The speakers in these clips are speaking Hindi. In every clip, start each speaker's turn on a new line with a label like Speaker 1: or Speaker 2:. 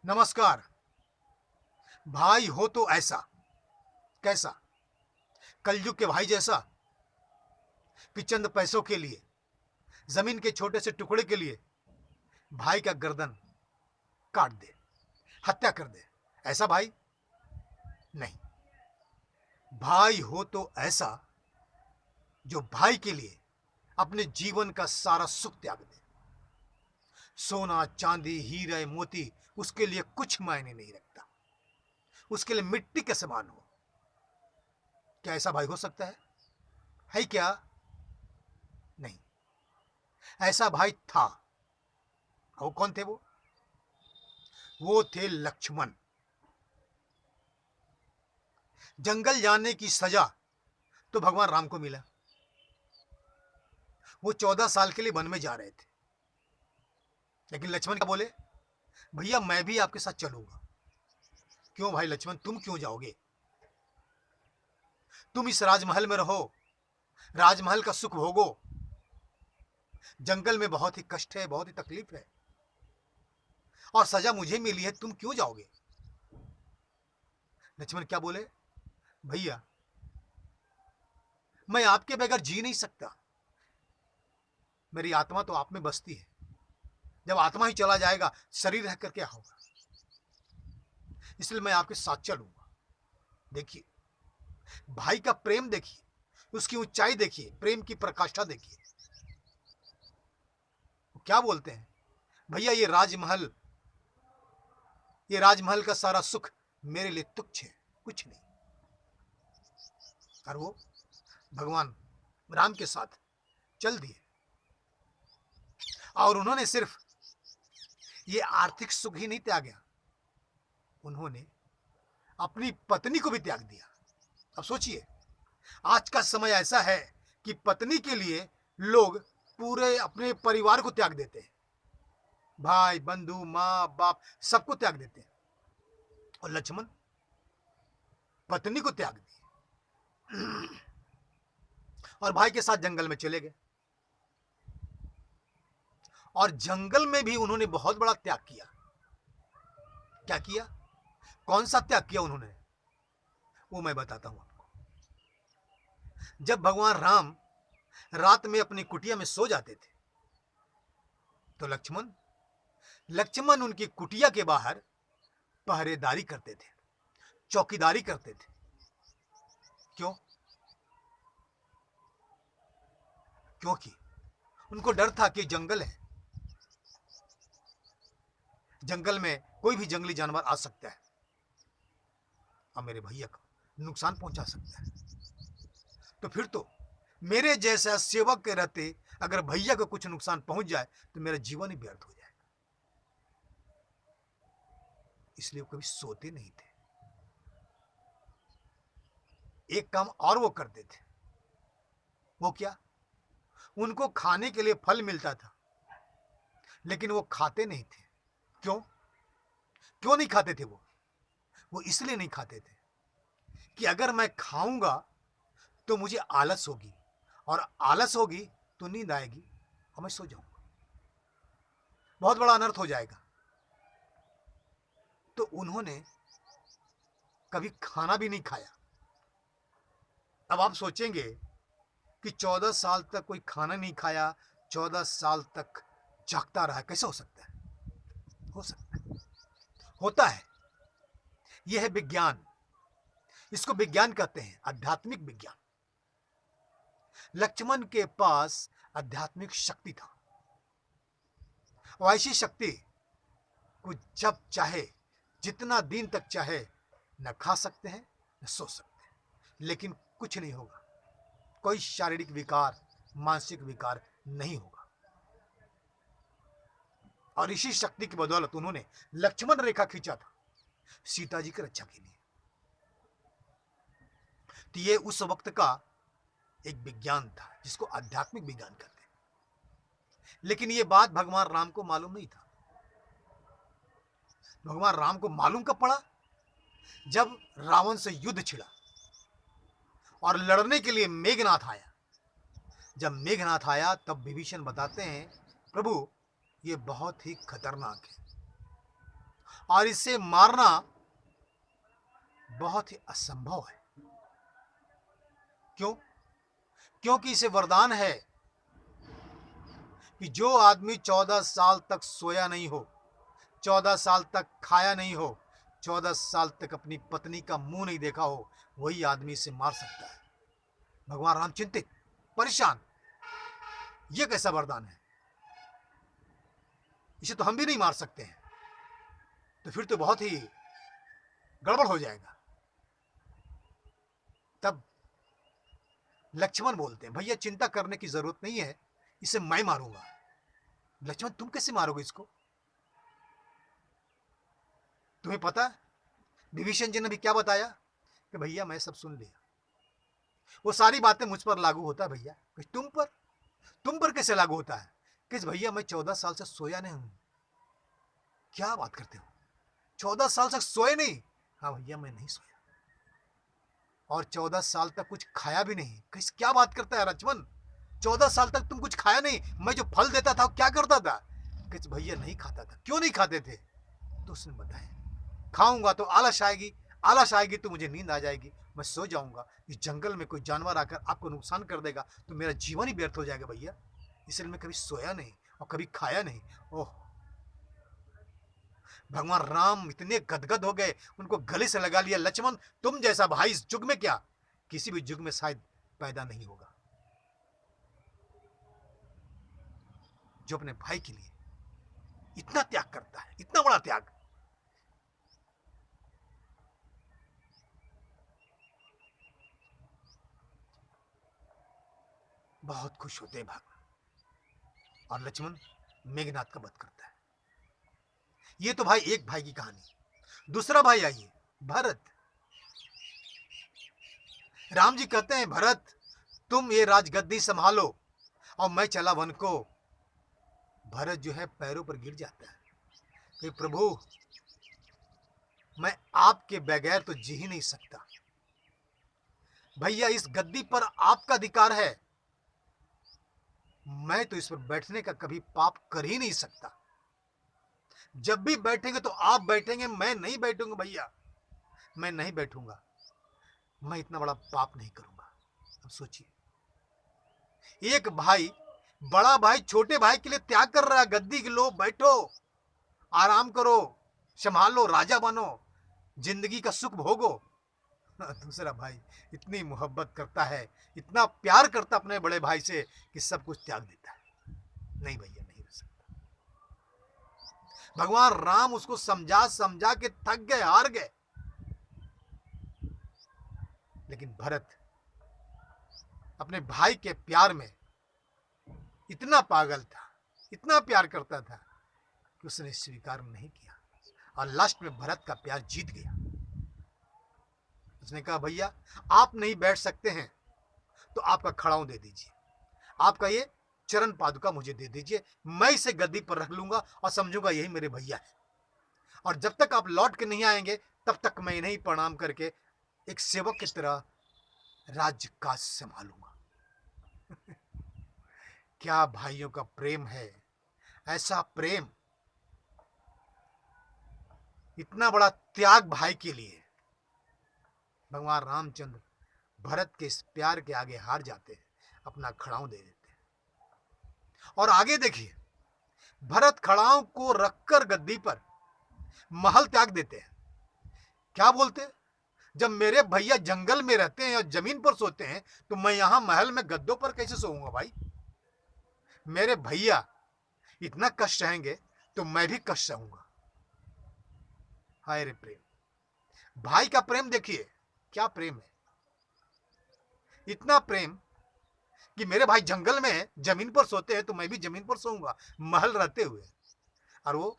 Speaker 1: नमस्कार। भाई हो तो ऐसा कैसा, कलयुग के भाई जैसा, कि चंद पैसों के लिए, जमीन के छोटे से टुकड़े के लिए भाई का गर्दन काट दे, हत्या कर दे। ऐसा भाई नहीं। भाई हो तो ऐसा जो भाई के लिए अपने जीवन का सारा सुख त्याग दे। सोना चांदी हीरे मोती उसके लिए कुछ मायने नहीं रखता, उसके लिए मिट्टी के समान हो। क्या ऐसा भाई हो सकता है क्या? नहीं। ऐसा भाई था। वो कौन थे? वो थे लक्ष्मण। जंगल जाने की सजा तो भगवान राम को मिला। वो 14 साल के लिए वन में जा रहे थे, लेकिन लक्ष्मण क्या बोले? भैया मैं भी आपके साथ चलूंगा। क्यों भाई लक्ष्मण, तुम क्यों जाओगे? तुम इस राजमहल में रहो, राजमहल का सुख भोगो। जंगल में बहुत ही कष्ट है, बहुत ही तकलीफ है, और सजा मुझे मिली है, तुम क्यों जाओगे? लक्ष्मण क्या बोले? भैया मैं आपके बगैर जी नहीं सकता। मेरी आत्मा तो आप में बसती है। जब आत्मा ही चला जाएगा, शरीर रह कर क्या होगा? इसलिए मैं आपके साथ चलूंगा। देखिए भाई का प्रेम देखिए, उसकी ऊंचाई देखिए, प्रेम की प्रकाष्ठा देखिए। वो क्या बोलते हैं? भैया ये राजमहल का सारा सुख मेरे लिए तुच्छ है, कुछ नहीं। और वो भगवान राम के साथ चल दिए। और उन्होंने सिर्फ ये आर्थिक सुख ही नहीं त्यागा, उन्होंने अपनी पत्नी को भी त्याग दिया। अब सोचिए, आज का समय ऐसा है कि पत्नी के लिए लोग पूरे अपने परिवार को त्याग देते हैं। भाई बंधु माँ बाप सबको त्याग देते हैं, और लक्ष्मण पत्नी को त्याग दिए और भाई के साथ जंगल में चले गए। और जंगल में भी उन्होंने बहुत बड़ा त्याग किया। क्या किया? कौन सा त्याग किया उन्होंने, वो मैं बताता हूं आपको। जब भगवान राम रात में अपनी कुटिया में सो जाते थे, तो लक्ष्मण उनकी कुटिया के बाहर पहरेदारी करते थे, चौकीदारी करते थे। क्यों? क्योंकि उनको डर था कि जंगल है, जंगल में कोई भी जंगली जानवर आ सकता है और मेरे भैया को नुकसान पहुंचा सकता है। तो फिर तो मेरे जैसा सेवक के रहते अगर भैया को कुछ नुकसान पहुंच जाए तो मेरा जीवन ही व्यर्थ हो जाएगा। इसलिए वो कभी सोते नहीं थे। एक काम और वो करते थे। वो क्या? उनको खाने के लिए फल मिलता था, लेकिन वो खाते नहीं थे। क्यों? क्यों नहीं खाते थे वो इसलिए नहीं खाते थे कि अगर मैं खाऊंगा तो मुझे आलस होगी, और आलस होगी तो नींद आएगी और मैं सो जाऊंगा, बहुत बड़ा अनर्थ हो जाएगा। तो उन्होंने कभी खाना भी नहीं खाया। अब आप सोचेंगे कि 14 साल तक कोई खाना नहीं खाया, 14 साल तक जागता रहा, कैसे हो सकता है? हो सकता है, होता है। यह है विज्ञान। इसको विज्ञान कहते हैं, आध्यात्मिक विज्ञान। लक्ष्मण के पास आध्यात्मिक शक्ति था, और ऐसी शक्ति को जब चाहे, जितना दिन तक चाहे, न खा सकते हैं न सो सकते हैं, लेकिन कुछ नहीं होगा। कोई शारीरिक विकार, मानसिक विकार नहीं होगा। और इसी शक्ति की बदौलत उन्होंने लक्ष्मण रेखा खींचा था सीता जी की रक्षा के लिए। तो ये उस वक्त का एक विज्ञान था जिसको आध्यात्मिक विज्ञान कहते हैं। लेकिन ये बात भगवान राम को मालूम नहीं था। भगवान राम को मालूम कब पड़ा? जब रावण से युद्ध छिड़ा और लड़ने के लिए मेघनाथ आया। जब मेघनाथ आया तब विभीषण बताते हैं, प्रभु ये बहुत ही खतरनाक है, और इसे मारना बहुत ही असंभव है। क्यों? क्योंकि इसे वरदान है कि जो आदमी 14 साल तक सोया नहीं हो, 14 साल तक खाया नहीं हो, 14 साल तक अपनी पत्नी का मुंह नहीं देखा हो, वही आदमी इसे मार सकता है। भगवान राम चिंतित, परेशान, यह कैसा वरदान है? इसे तो हम भी नहीं मार सकते हैं, तो फिर तो बहुत ही गड़बड़ हो जाएगा। तब लक्ष्मण बोलते हैं, भैया चिंता करने की जरूरत नहीं है, इसे मैं मारूंगा। लक्ष्मण, तुम कैसे मारोगे इसको? तुम्हें पता विभीषण जी ने भी क्या बताया कि भैया मैं सब सुन लिया, वो सारी बातें मुझ पर लागू होता है भैया। तुम पर कैसे लागू होता है? कि भैया मैं 14 साल से सोया नहीं हूं। क्या बात करते हो? 14 साल तक सोए नहीं? हाँ भैया मैं नहीं सोया, और 14 साल तक कुछ खाया भी नहीं। क्या बात करता है लक्ष्मण? 14 साल तक तुम कुछ खाया नहीं? मैं जो फल देता था क्या करता था? कि भैया नहीं खाता था। क्यों नहीं खाते थे? तो उसने बताया, खाऊंगा तो आलस आएगी, आलस आएगी तो मुझे नींद आ जाएगी, मैं सो जाऊंगा, इस जंगल में कोई जानवर आकर आपको नुकसान कर देगा तो मेरा जीवन ही व्यर्थ हो जाएगा भैया। इसलिए मैं कभी सोया नहीं और कभी खाया नहीं। ओह, भगवान राम इतने गदगद हो गए, उनको गले से लगा लिया। लक्ष्मण, तुम जैसा भाई इस युग में क्या, किसी भी युग में शायद पैदा नहीं होगा, जो अपने भाई के लिए इतना त्याग करता है, इतना बड़ा त्याग। बहुत खुश होते हैं भगवान, और लक्ष्मण मेघनाथ का वध करता है। ये तो भाई एक भाई की कहानी। दूसरा भाई आइए, भरत। राम जी कहते हैं, भरत तुम ये राजगद्दी संभालो और मैं चला वन को। भरत जो है पैरों पर गिर जाता है कि प्रभु मैं आपके बगैर तो जी ही नहीं सकता। भैया इस गद्दी पर आपका अधिकार है, मैं तो इस पर बैठने का कभी पाप कर ही नहीं सकता। जब भी बैठेंगे तो आप बैठेंगे, मैं नहीं बैठूंगा भैया, मैं नहीं बैठूंगा, मैं इतना बड़ा पाप नहीं करूंगा। अब सोचिए, एक भाई, बड़ा भाई छोटे भाई के लिए त्याग कर रहा है, गद्दी के लो बैठो, आराम करो, संभालो, राजा बनो, जिंदगी का सुख भोगो। दूसरा भाई इतनी मोहब्बत करता है, इतना प्यार करता अपने बड़े भाई से कि सब कुछ त्याग देता है। नहीं भैया नहीं हो सकता। भगवान राम उसको समझा समझा के थक गए, हार गए। लेकिन भरत अपने भाई के प्यार में इतना पागल था, इतना प्यार करता था कि उसने स्वीकार नहीं किया, और लास्ट में भरत का प्यार जीत गया। उसने कहा भैया आप नहीं बैठ सकते हैं तो आपका खड़ाऊं दे दीजिए, आपका ये चरण पादुका मुझे दे दीजिए, मैं इसे गद्दी पर रख लूंगा और समझूंगा यही मेरे भैया है, और जब तक आप लौट के नहीं आएंगे तब तक मैं इन्हें प्रणाम करके एक सेवक की तरह राज्य काज संभालूंगा। क्या भाइयों का प्रेम है, ऐसा प्रेम, इतना बड़ा त्याग भाई के लिए। भगवान रामचंद्र भरत के इस प्यार के आगे हार जाते हैं, अपना खड़ाऊं दे देते हैं। और आगे देखिए, भरत खड़ाऊं को रखकर गद्दी पर महल त्याग देते हैं। क्या बोलते? जब मेरे भैया जंगल में रहते हैं और जमीन पर सोते हैं तो मैं यहां महल में गद्दों पर कैसे सोऊंगा भाई? मेरे भैया इतना कष्ट सहेंगे तो मैं भी कष्ट सहूंगा। हाय रे प्रेम, भाई का प्रेम देखिए, क्या प्रेम है, इतना प्रेम कि मेरे भाई जंगल में जमीन पर सोते हैं तो मैं भी जमीन पर सोऊंगा, महल रहते हुए। और वो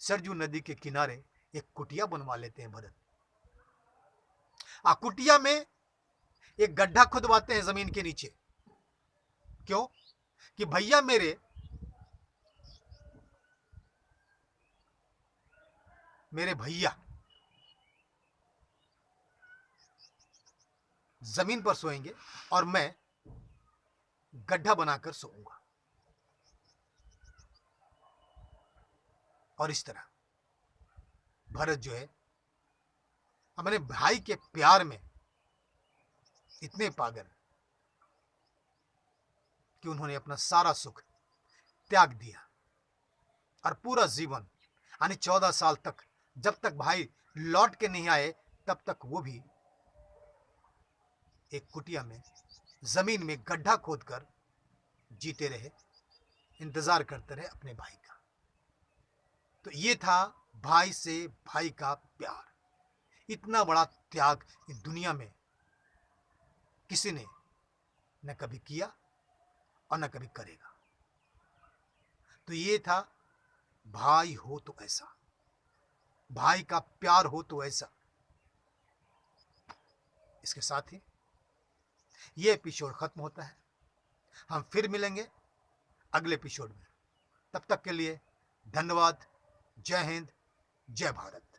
Speaker 1: सरजू नदी के किनारे एक कुटिया बनवा लेते हैं भरत। कुटिया में एक गड्ढा खुदवाते हैं जमीन के नीचे। क्यों? कि भैया मेरे भैया जमीन पर सोएंगे और मैं गड्ढा बनाकर सोऊंगा। और इस तरह भरत जो है अपने भाई के प्यार में इतने पागल कि उन्होंने अपना सारा सुख त्याग दिया और पूरा जीवन यानी 14 साल तक, जब तक भाई लौट के नहीं आए तब तक वो भी एक कुटिया में जमीन में गड्ढा खोदकर जीते रहे, इंतजार करते रहे अपने भाई का। तो ये था भाई से भाई का प्यार। इतना बड़ा त्याग इस दुनिया में किसी ने न कभी किया और न कभी करेगा। तो ये था भाई हो तो ऐसा, भाई का प्यार हो तो ऐसा। इसके साथ ही ये एपिसोड खत्म होता है। हम फिर मिलेंगे अगले एपिसोड में। तब तक के लिए धन्यवाद। जय हिंद, जय भारत।